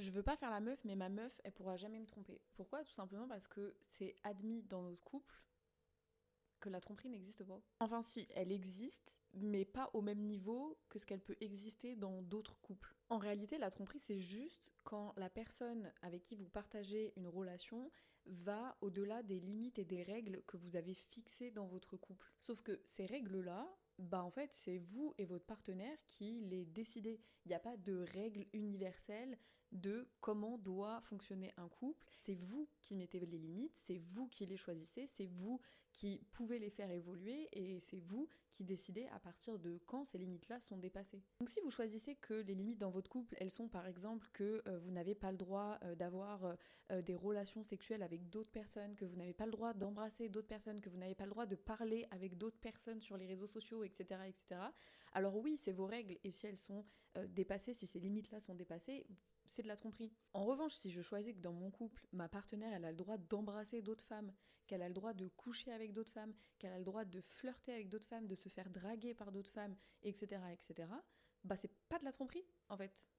Je veux pas faire la meuf, mais ma meuf, elle pourra jamais me tromper. Pourquoi? Tout simplement parce que c'est admis dans notre couple que la tromperie n'existe pas. Enfin si, elle existe, mais pas au même niveau que ce qu'elle peut exister dans d'autres couples. En réalité, la tromperie, c'est juste quand la personne avec qui vous partagez une relation va au-delà des limites et des règles que vous avez fixées dans votre couple. Sauf que ces règles-là, bah en fait, c'est vous et votre partenaire qui les décidez. Il n'y a pas de règles universelles de comment doit fonctionner un couple. C'est vous qui mettez les limites, c'est vous qui les choisissez, c'est vous qui pouvez les faire évoluer et c'est vous qui décidez à partir de quand ces limites-là sont dépassées. Donc si vous choisissez que les limites dans votre couple, elles sont par exemple que vous n'avez pas le droit d'avoir des relations sexuelles avec d'autres personnes, que vous n'avez pas le droit d'embrasser d'autres personnes, que vous n'avez pas le droit de parler avec d'autres personnes sur les réseaux sociaux, etc., etc., alors oui, c'est vos règles et si elles sont dépassées, si ces limites-là sont dépassées, c'est de la tromperie. En revanche, si je choisis que dans mon couple, ma partenaire, elle a le droit d'embrasser d'autres femmes, qu'elle a le droit de coucher avec d'autres femmes, qu'elle a le droit de flirter avec d'autres femmes, de se faire draguer par d'autres femmes, etc., etc., bah c'est pas de la tromperie, en fait.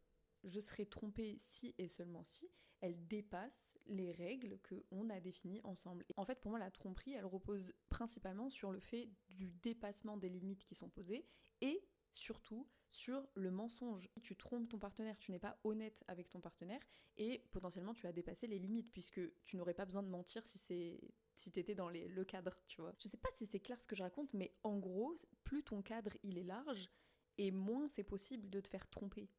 Je serai trompée si et seulement si elle dépasse les règles qu'on a définies ensemble. En fait, pour moi, la tromperie, elle repose principalement sur le fait du dépassement des limites qui sont posées et surtout sur le mensonge. Tu trompes ton partenaire, tu n'es pas honnête avec ton partenaire et potentiellement tu as dépassé les limites puisque tu n'aurais pas besoin de mentir si t'étais dans le cadre, tu vois. Je sais pas si c'est clair ce que je raconte, mais en gros, plus ton cadre il est large et moins c'est possible de te faire tromper.